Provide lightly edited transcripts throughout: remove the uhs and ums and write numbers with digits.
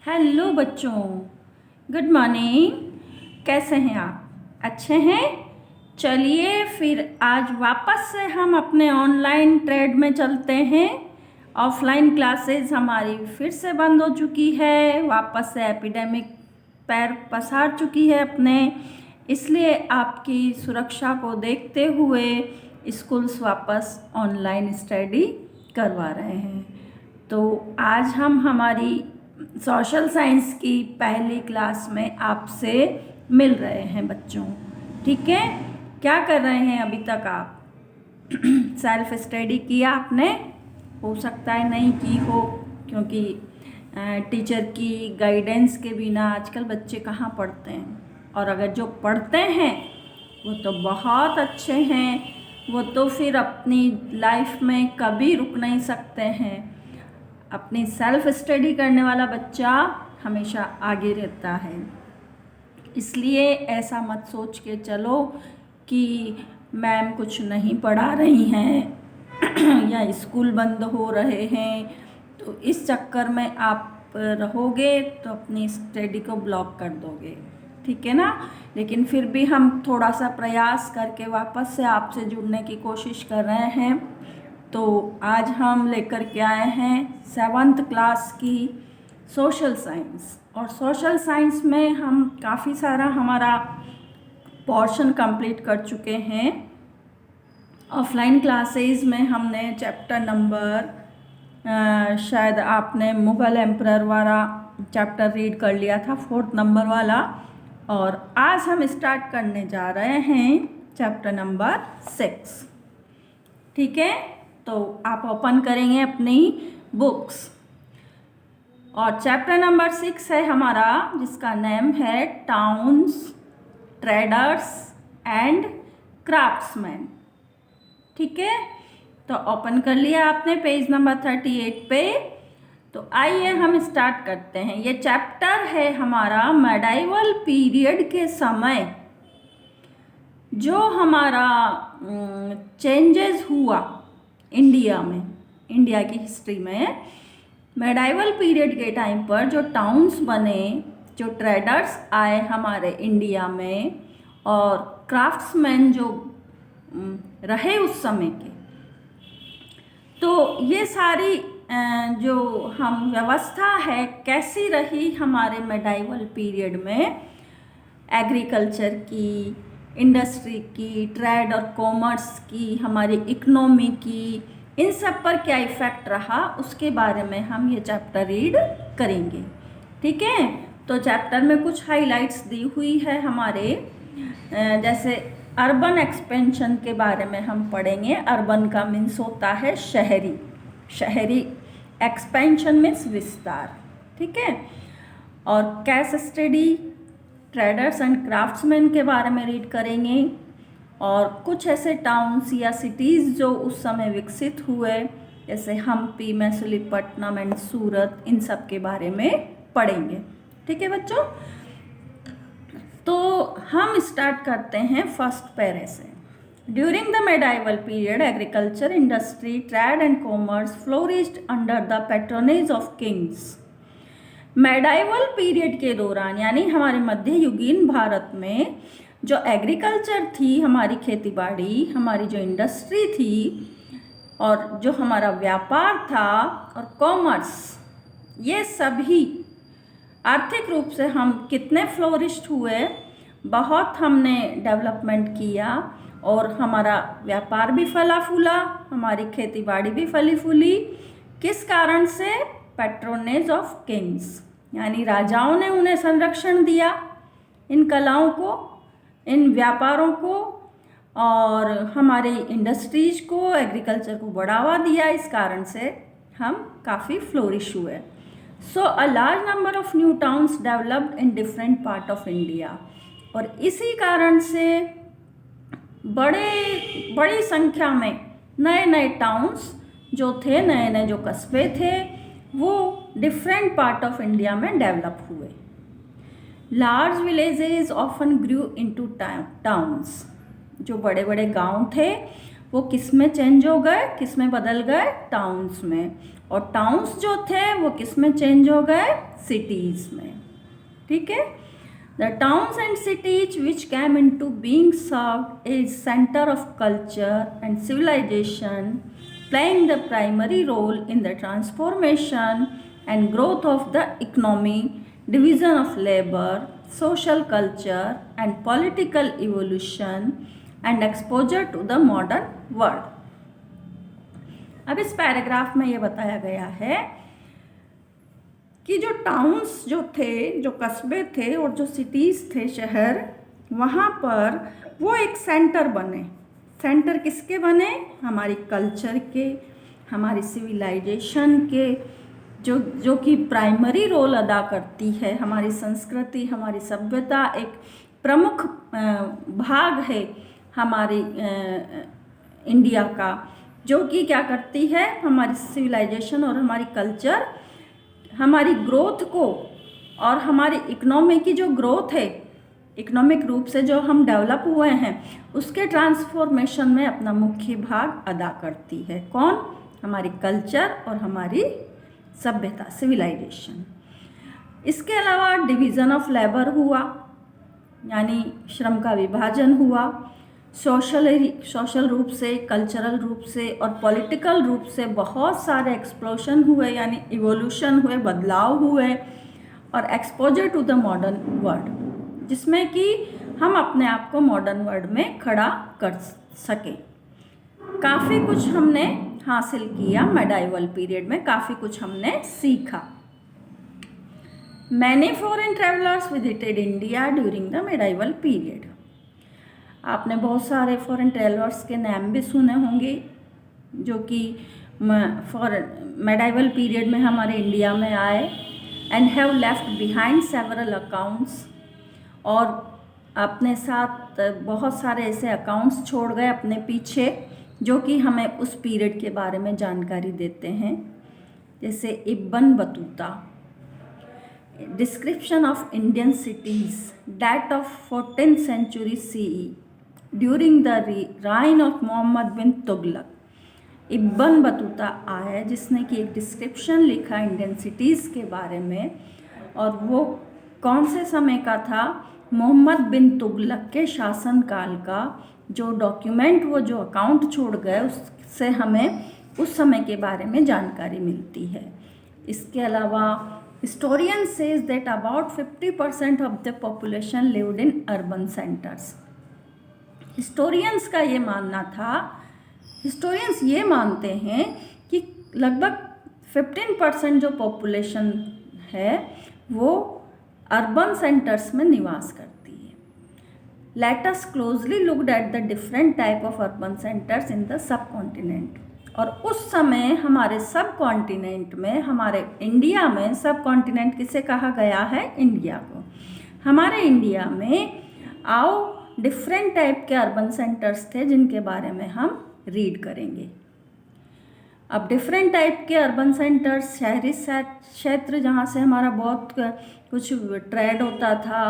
Hello बच्चों, good morning. कैसे हैं आप? अच्छे हैं? चलिए फिर आज वापस से हम अपने ऑनलाइन ट्रेड में चलते हैं। ऑफलाइन क्लासेस हमारी फिर से बंद हो चुकी है, वापस से एपिडेमिक पैर पसार चुकी है अपने, इसलिए आपकी सुरक्षा को देखते हुए स्कूल्स वापस ऑनलाइन स्टडी करवा रहे हैं। तो आज हम हमारी सोशल साइंस की पहली क्लास में आपसे मिल रहे हैं बच्चों। ठीक है, क्या कर रहे हैं अभी तक आप? सेल्फ स्टडी किया आपने? हो सकता है नहीं की हो, क्योंकि टीचर की गाइडेंस के बिना आजकल बच्चे कहाँ पढ़ते हैं। और अगर जो पढ़ते हैं वो तो बहुत अच्छे हैं, वो तो फिर अपनी लाइफ में कभी रुक नहीं सकते हैं। अपनी सेल्फ स्टडी करने वाला बच्चा हमेशा आगे रहता है। इसलिए ऐसा मत सोच के चलो कि मैम कुछ नहीं पढ़ा रही हैं या स्कूल बंद हो रहे हैं, तो इस चक्कर में आप रहोगे तो अपनी स्टडी को ब्लॉक कर दोगे। ठीक है ना? लेकिन फिर भी हम थोड़ा सा प्रयास करके वापस से आपसे जुड़ने की कोशिश कर रहे हैं। तो आज हम लेकर के आए हैं 7th क्लास की सोशल साइंस, और सोशल साइंस में हम काफ़ी सारा हमारा पोर्शन कंप्लीट कर चुके हैं। ऑफलाइन क्लासेस में हमने चैप्टर नंबर शायद आपने मुग़ल एम्परर वाला चैप्टर रीड कर लिया था, 4th नंबर वाला, और आज हम स्टार्ट करने जा रहे हैं चैप्टर नंबर 6। ठीक है, तो आप ओपन करेंगे अपनी बुक्स, और चैप्टर नंबर 6 है हमारा, जिसका नेम है टाउन्स, ट्रेडर्स एंड क्राफ्ट्समैन। ठीक है, तो ओपन कर लिया आपने पेज नंबर 38 पे। तो आइए हम स्टार्ट करते हैं। ये चैप्टर है हमारा मेडाइवल पीरियड के समय जो हमारा चेंजेस हुआ इंडिया में, इंडिया की हिस्ट्री में। मेडाइवल पीरियड के टाइम पर जो टाउन्स बने, जो ट्रेडर्स आए हमारे इंडिया में, और क्राफ्ट्समैन जो रहे उस समय के, तो ये सारी जो हम व्यवस्था है कैसी रही हमारे मेडाइवल पीरियड में, एग्रीकल्चर की, इंडस्ट्री की, ट्रेड और कॉमर्स की, हमारी इकोनॉमी की, इन सब पर क्या इफ़ेक्ट रहा उसके बारे में हम ये चैप्टर रीड करेंगे। ठीक है, तो चैप्टर में कुछ हाइलाइट्स दी हुई है हमारे, जैसे अर्बन एक्सपेंशन के बारे में हम पढ़ेंगे। अर्बन का मीन्स होता है शहरी, शहरी एक्सपेंशन मीन्स विस्तार। ठीक है, और cash study, traders and craftsman के बारे में रीड करेंगे, और कुछ ऐसे टाउन्स या सिटीज़ जो उस समय विकसित हुए, जैसे हम्पी, मछलीपट्टनम एंड सूरत, इन सब के बारे में पढ़ेंगे। ठीक है बच्चों, तो हम स्टार्ट करते हैं फर्स्ट पैरे से। During the medieval period agriculture, industry, trade and commerce flourished under the patronage of Kings. Medieval period के दौरान, यानी हमारे मध्ययुगीन भारत में जो एग्रीकल्चर थी, हमारी खेतीबाड़ी, हमारी जो इंडस्ट्री थी, और जो हमारा व्यापार था, और कॉमर्स, ये सभी आर्थिक रूप से हम कितने फ्लोरिश्ड हुए, बहुत हमने डेवलपमेंट किया, और हमारा व्यापार भी फला फूला, हमारी खेतीबाड़ी भी फली फूली। किस कारण से? पैट्रोनेज ऑफ किंग्स, यानी राजाओं ने उन्हें संरक्षण दिया, इन कलाओं को, इन व्यापारों को, और हमारी इंडस्ट्रीज को, एग्रीकल्चर को बढ़ावा दिया। इस कारण से हम काफ़ी फ्लोरिश हुए। So a large number of new towns developed in different part of India, और इसी कारण से बड़ी संख्या में नए नए टाउन्स जो थे, नए नए जो कस्बे थे, वो डिफरेंट पार्ट ऑफ इंडिया में डेवलप हुए। लार्ज विलेजेस ऑफन ग्रू इनटू टाउन्स, जो बड़े बड़े गांव थे वो किस में चेंज हो गए, किस में बदल गए, टाउन्स में। और टाउन्स जो थे वो किस में चेंज हो गए, सिटीज़ में। ठीक है। The towns and cities which came into being served as center of culture and civilization, playing the primary role in the transformation and growth of the economy, division of labor, social culture and political evolution and exposure to the modern world. अब इस paragraph में ये बताया गया है कि जो towns जो थे, जो कस्बे थे और जो सिटीज़ थे, शहर, वहाँ पर वो एक सेंटर बने। सेंटर किसके बने, हमारी कल्चर के, हमारी सिविलाइजेशन के, जो कि प्राइमरी रोल अदा करती है। हमारी संस्कृति, हमारी सभ्यता एक प्रमुख भाग है हमारी इंडिया का, जो कि क्या करती है, हमारी सिविलाइजेशन और हमारी कल्चर हमारी ग्रोथ को और हमारी इकोनॉमी की जो ग्रोथ है, इकोनॉमिक रूप से जो हम डेवलप हुए हैं, उसके ट्रांसफॉर्मेशन में अपना मुख्य भाग अदा करती है। कौन, हमारी कल्चर और हमारी सभ्यता, सिविलाइजेशन। इसके अलावा डिवीज़न ऑफ लेबर हुआ, यानी श्रम का विभाजन हुआ। सोशल रूप से, कल्चरल रूप से और पॉलिटिकल रूप से बहुत सारे एक्सप्लोशन हुए, यानी इवोल्यूशन हुए, बदलाव हुए। और exposure to the modern world, जिसमें कि हम अपने आप को मॉडर्न वर्ल्ड में खड़ा कर सकें। काफ़ी कुछ हमने हासिल किया मेडाइवल पीरियड में, काफ़ी कुछ हमने सीखा। Many foreign travellers visited India during the medieval period. आपने बहुत सारे फॉरेन ट्रेवलर्स के नाम भी सुने होंगे जो कि मेडाइवल पीरियड में हमारे इंडिया में आए। And have left behind several accounts, और अपने साथ बहुत सारे ऐसे अकाउंट्स छोड़ गए अपने पीछे जो कि हमें उस पीरियड के बारे में जानकारी देते हैं। जैसे Ibn Battuta, description of Indian cities, date of 14th century CE during the reign of Muhammad bin Tughlaq. Ibn Battuta आया जिसने कि एक डिस्क्रिप्शन लिखा इंडियन सिटीज़ के बारे में, और वो कौन से समय का था, मोहम्मद बिन तुगलक के शासनकाल का। जो डॉक्यूमेंट, वो जो अकाउंट छोड़ गए, उससे हमें उस समय के बारे में जानकारी मिलती है। इसके अलावा historian says that about 50% of the population lived in urban centres. Historians का ये मानना था, हिस्टोरियंस ये मानते हैं कि लगभग 15% जो पॉपुलेशन है वो अर्बन सेंटर्स में निवास करती है। Let us closely looked at the different type of urban centres in the sub continent. और उस समय हमारे सब कॉन्टिनेंट में, हमारे इंडिया में, सब कॉन्टिनेंट किसे कहा गया है, इंडिया को। हमारे इंडिया में आओ डिफरेंट टाइप के अर्बन सेंटर्स थे जिनके बारे में हम रीड करेंगे। अब डिफरेंट टाइप के अर्बन सेंटर्स, शहरी क्षेत्र जहाँ से हमारा बहुत कुछ ट्रेड होता था,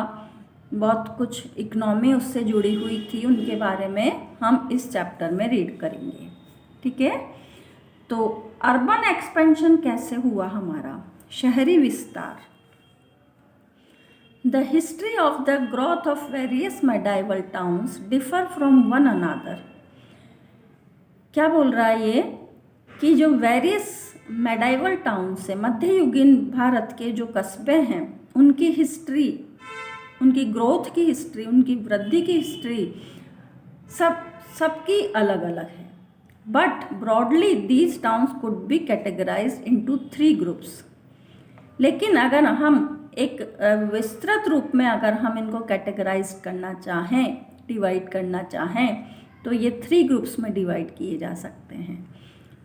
बहुत कुछ इकनॉमी उससे जुड़ी हुई थी, उनके बारे में हम इस चैप्टर में रीड करेंगे। ठीक है। तो अर्बन एक्सपेंशन कैसे हुआ हमारा, शहरी विस्तार। The history of the growth of various medieval towns differ from one another। क्या बोल रहा है ये कि जो वेरियस मेडाइवल टाउन्स है, मध्ययुगीन भारत के जो कस्बे हैं, उनकी हिस्ट्री, उनकी ग्रोथ की हिस्ट्री, उनकी वृद्धि की हिस्ट्री सबकी अलग अलग है। But broadly these towns could be categorised into 3 groups. लेकिन अगर हम एक विस्तृत रूप में अगर हम इनको कैटेगराइज करना चाहें, डिवाइड करना चाहें, तो ये 3 ग्रुप्स में डिवाइड किए जा सकते हैं।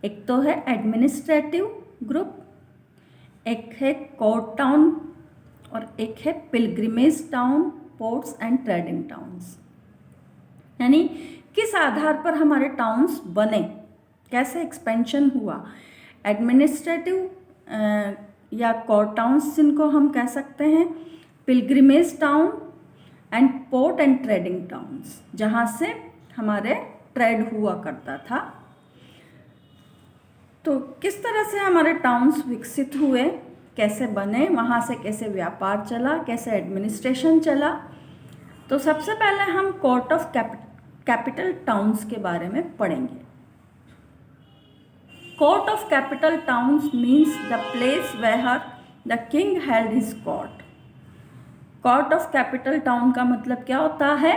एक तो है एडमिनिस्ट्रेटिव ग्रुप, एक है कोर्ट टाउन, और एक है pilgrimage town, ports and trading towns. यानी किस आधार पर हमारे टाउन्स बने, कैसे एक्सपेंशन हुआ। एडमिनिस्ट्रेटिव या कोर्ट टाउन्स जिनको हम कह सकते हैं, pilgrimage town and port and trading towns, जहाँ से हमारे ट्रेड हुआ करता था। तो किस तरह से हमारे टाउन्स विकसित हुए, कैसे बने, वहाँ से कैसे व्यापार चला, कैसे एडमिनिस्ट्रेशन चला। तो सबसे पहले हम कोर्ट ऑफ कैपिटल टाउन्स के बारे में पढ़ेंगे। Court of capital towns means the place where the king held his court. Court of capital town का मतलब क्या होता है?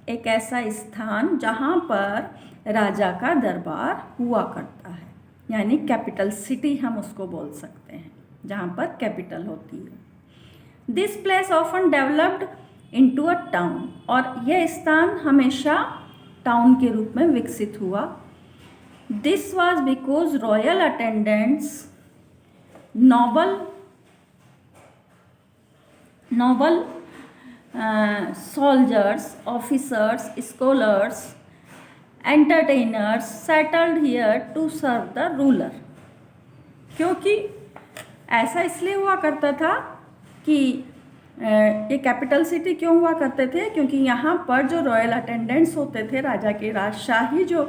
एक ऐसा स्थान जहाँ पर राजा का दरबार हुआ करता है, यानी कैपिटल सिटी हम उसको बोल सकते हैं, जहाँ पर कैपिटल होती है। This place often developed into a town, और यह स्थान हमेशा टाउन के रूप में विकसित हुआ। This was because royal attendants, noble soldiers, officers, scholars, entertainers settled here to serve the ruler। क्योंकि ऐसा इसलिए हुआ करता था कि ये कैपिटल सिटी क्यों हुआ करते थे? क्योंकि यहाँ पर जो रॉयल अटेंडेंट्स होते थे, राजा के राजशाही जो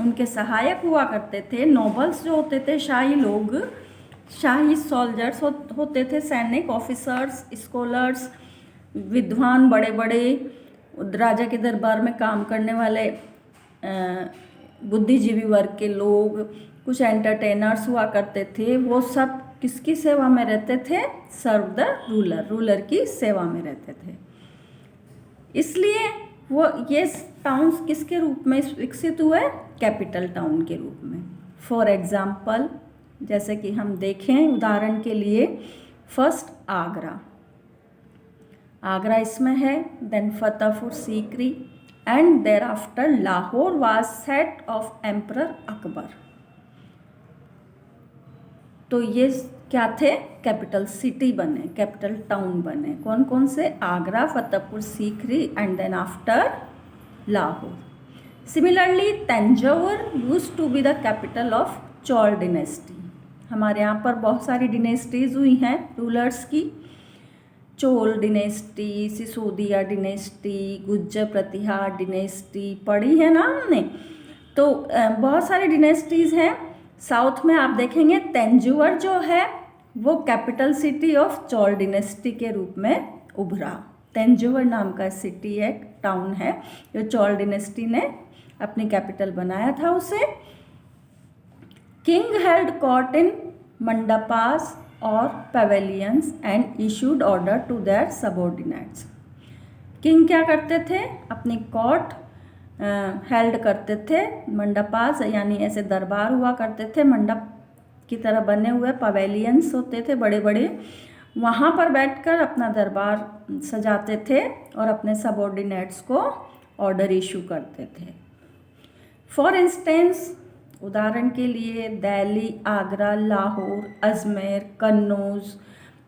उनके सहायक हुआ करते थे, नोबल्स जो होते थे, शाही लोग, शाही सोल्जर्स होते थे, सैनिक, ऑफिसर्स, स्कॉलर्स, विद्वान, बड़े बड़े राजा के दरबार में काम करने वाले बुद्धिजीवी वर्ग के लोग, कुछ एंटरटेनर्स हुआ करते थे। वो सब किसकी सेवा में रहते थे? सर्व द रूलर, रूलर की सेवा में रहते थे। इसलिए वो ये टाउन्स किसके रूप में विकसित हुए? कैपिटल टाउन के रूप में। फॉर एग्जाम्पल, जैसे कि हम देखें उदाहरण के लिए, फर्स्ट आगरा इसमें है, then Fatehpur Sikri, and thereafter Lahore was seat of emperor Akbar. तो ये क्या थे? कैपिटल सिटी बने, कैपिटल टाउन बने। कौन कौन से? Agra, Fatehpur Sikri, and then after Lahore. Similarly Tanjore used to be the capital of Chola dynasty. हमारे यहाँ पर बहुत सारी डिनेस्टीज हुई हैं रूलर्स की। चोल डिनेस्टी, सिसोदिया डिनेस्टी, गुज्जर प्रतिहार डिनेस्टी पढ़ी है ना हमने। तो बहुत सारी डिनेस्टीज़ हैं। साउथ में आप देखेंगे तंजौर जो है वो capital city of Chola dynasty के रूप में उभरा। तंजौर नाम का सिटी है, टाउन है, जो चोल डिनेस्टी ने अपनी कैपिटल बनाया था उसे। King held court in mandapas और pavilions and issued order to their subordinates. King क्या करते थे? अपनी कोर्ट हेल्ड करते थे, मंडपास यानी ऐसे दरबार हुआ करते थे, मंडप की तरह बने हुए पवेलियंस होते थे बड़े बड़े, वहाँ पर बैठकर अपना दरबार सजाते थे और अपने सबऑर्डिनेट्स को ऑर्डर इशू करते थे। फॉर इंस्टेंस, उदाहरण के लिए दिल्ली, आगरा, लाहौर, अजमेर, कन्नौज,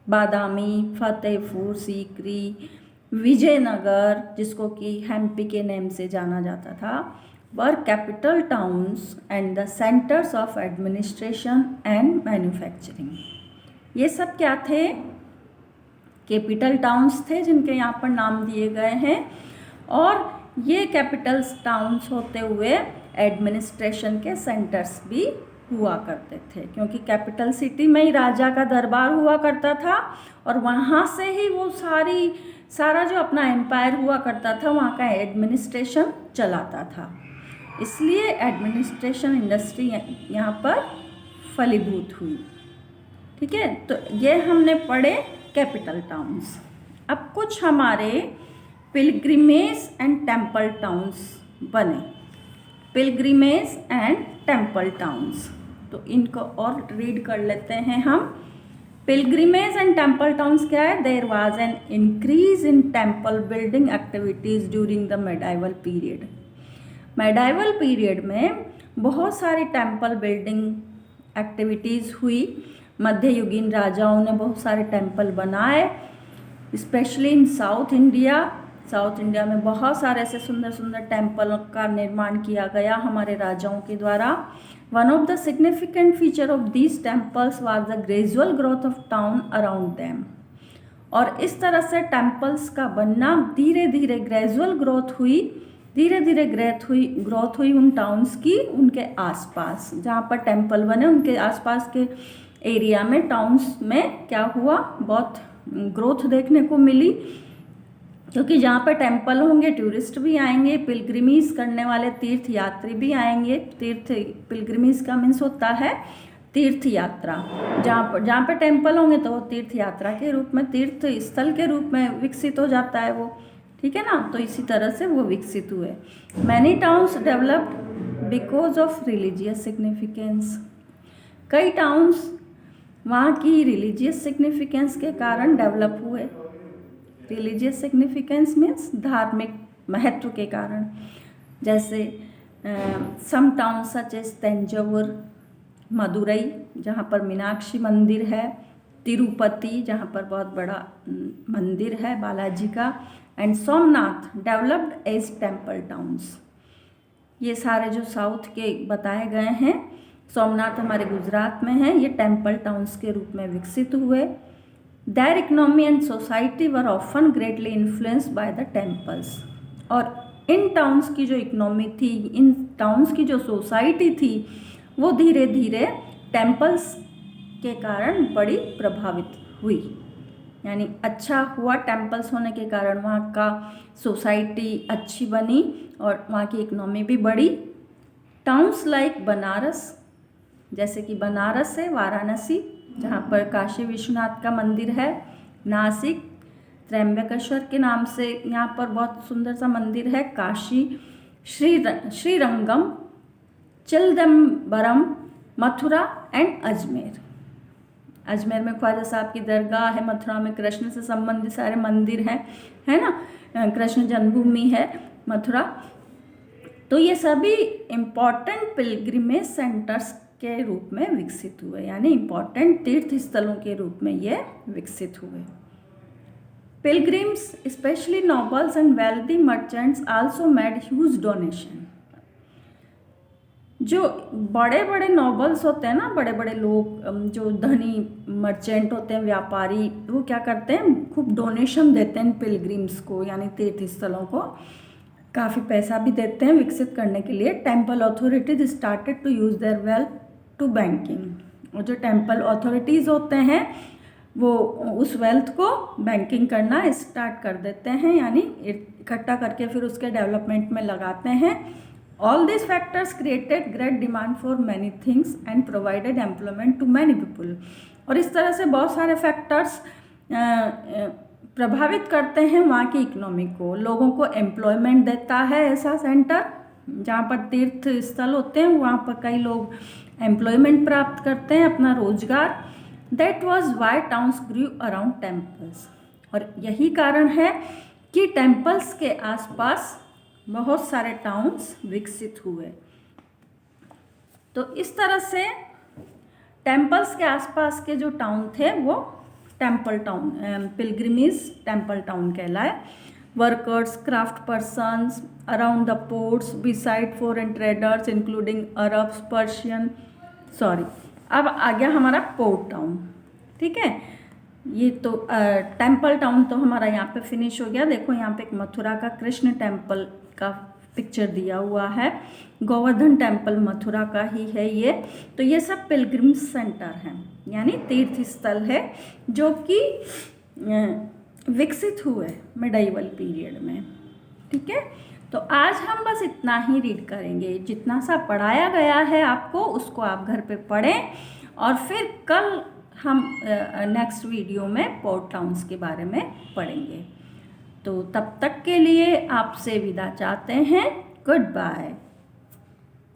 बादामी, फतेहपुर सीकरी, विजयनगर, जिसको कि हम्पी के नेम से जाना जाता था, were capital towns and the centres of administration and manufacturing. ये सब क्या थे? कैपिटल टाउन्स थे जिनके यहाँ पर नाम दिए गए हैं। और ये कैपिटल टाउन्स होते हुए एडमिनिस्ट्रेशन के सेंटर्स भी हुआ करते थे, क्योंकि कैपिटल सिटी में ही राजा का दरबार हुआ करता था और वहाँ से ही वो सारा जो अपना एम्पायर हुआ करता था वहाँ का एडमिनिस्ट्रेशन चलाता था। इसलिए एडमिनिस्ट्रेशन इंडस्ट्री यहाँ पर फलीभूत हुई। ठीक है, तो ये हमने पढ़े कैपिटल टाउन्स। अब कुछ हमारे पिलग्रिमेज एंड टेम्पल टाउन्स बने। पिलग्रिमेज एंड टेम्पल टाउन्स, तो इनको और रीड कर लेते हैं हम। पिलग्रिमेज एंड टेम्पल टाउन्स क्या है? There was an increase in temple building activities during the medieval period. Medieval period में बहुत सारी टेम्पल बिल्डिंग एक्टिविटीज़ हुई। मध्ययुगीन राजाओं ने बहुत सारे टेम्पल बनाए, specially in south India. South India में बहुत सारे ऐसे सुंदर सुंदर टेम्पल का निर्माण किया गया हमारे राजाओं के द्वारा। One of the significant feature of these temples was the gradual growth of town around them. और इस तरह से टेम्पल्स का बनना धीरे धीरे ग्रेजुअल ग्रोथ हुई धीरे धीरे ग्रोथ हुई उन टाउन्स की उनके आसपास, जहाँ पर टेम्पल बने उनके आसपास के एरिया में, टाउन्स में क्या हुआ, बहुत ग्रोथ देखने को मिली, क्योंकि जहाँ पर टेम्पल होंगे टूरिस्ट भी आएंगे, पिलग्रिमेज करने वाले तीर्थ यात्री भी आएंगे। पिलग्रिमेज का मीन्स होता है तीर्थ यात्रा। जहाँ पर टेम्पल होंगे तो वो तीर्थ यात्रा के रूप में, तीर्थ स्थल के रूप में विकसित हो जाता है वो, ठीक है ना। तो इसी तरह से वो विकसित हुए। Many towns developed because of religious significance. कई टाउन्स वहाँ की रिलीजियस सिग्निफिकेंस के कारण डेवलप हुए। रिलीजियस सिग्निफिकेंस मीन्स धार्मिक महत्व के कारण। जैसे some town such as Tanjore, Madurai जहाँ पर मीनाक्षी मंदिर है, तिरुपति जहाँ पर बहुत बड़ा मंदिर है बालाजी का, and Somnath developed as temple towns. ये सारे जो साउथ के बताए गए हैं, सोमनाथ हमारे गुजरात में है, ये टेम्पल टाउन्स के रूप में विकसित हुए। There economy and society were often greatly influenced by the temples. और इन टाउन्स की जो इकोनॉमी थी, इन टाउन्स की जो सोसाइटी थी, वो धीरे धीरे टेम्पल्स के कारण बड़ी प्रभावित हुई। यानी अच्छा हुआ टेम्पल्स होने के कारण, वहाँ का सोसाइटी अच्छी बनी और वहाँ की इकोनॉमी भी बढ़ी। टाउन्स लाइक बनारस, जैसे कि बनारस है, वाराणसी जहाँ पर काशी विश्वनाथ का मंदिर है, नासिक त्र्यंबकेश्वर के नाम से यहाँ पर बहुत सुंदर सा मंदिर है, काशी, श्रीरंगम, चिदम्बरम, मथुरा एंड अजमेर। अजमेर में ख्वाजा साहब की दरगाह है, मथुरा में कृष्ण से संबंधित सारे मंदिर हैं, है ना, कृष्ण जन्मभूमि है मथुरा। तो ये सभी इम्पॉर्टेंट पिलग्रिमेज सेंटर्स के रूप में विकसित हुए, यानी इम्पॉर्टेंट तीर्थ स्थलों के रूप में ये विकसित हुए। Pilgrims specially nobles and wealthy merchants also made huge donation. जो बड़े बड़े नोबल्स होते हैं ना, बड़े बड़े लोग, जो धनी मर्चेंट होते हैं, व्यापारी, वो क्या करते हैं, खूब डोनेशन देते हैं पिलग्रिम्स को, यानी तीर्थ स्थलों को काफ़ी पैसा भी देते हैं विकसित करने के लिए। Temple authorities started to use their wealth to banking. और जो टेम्पल अथॉरिटीज़ होते हैं वो उस वेल्थ को बैंकिंग करना स्टार्ट कर देते हैं, यानी इकट्ठा करके फिर उसके डेवलपमेंट में लगाते हैं। All this factors created great demand for many things and provided employment to many people. और इस तरह से बहुत सारे फैक्टर्स प्रभावित करते हैं वहाँ की इकोनॉमी को, लोगों को एम्प्लॉयमेंट देता है ऐसा सेंटर। जहाँ पर तीर्थ स्थल होते हैं वहाँ पर कई लोग एम्प्लॉयमेंट प्राप्त करते हैं, अपना रोजगार। That was why towns grew around temples. और यही कारण है कि टेम्पल्स के आसपास बहुत सारे टाउन्स विकसित हुए। तो इस तरह से टेम्पल्स के आसपास के जो टाउन थे वो temple town, pilgrimage temple town कहलाए। Workers, craft persons around the ports, beside foreign traders including Arabs, Persian, अब आ गया हमारा पोर्ट टाउन, ठीक है। ये तो टेम्पल टाउन तो हमारा यहाँ पे फिनिश हो गया। देखो यहाँ पे एक मथुरा का कृष्ण टेम्पल का पिक्चर दिया हुआ है, गोवर्धन टेम्पल मथुरा का ही है ये। तो ये सब पिलग्रिम सेंटर हैं, यानी तीर्थ स्थल है जो कि विकसित हुए मिडाइवल पीरियड में, ठीक है। तो आज हम बस इतना ही रीड करेंगे, जितना सा पढ़ाया गया है आपको उसको आप घर पे पढ़ें, और फिर कल हम नेक्स्ट वीडियो में पोर्ट टाउन्स के बारे में पढ़ेंगे। तो तब तक के लिए आपसे विदा चाहते हैं। Good bye.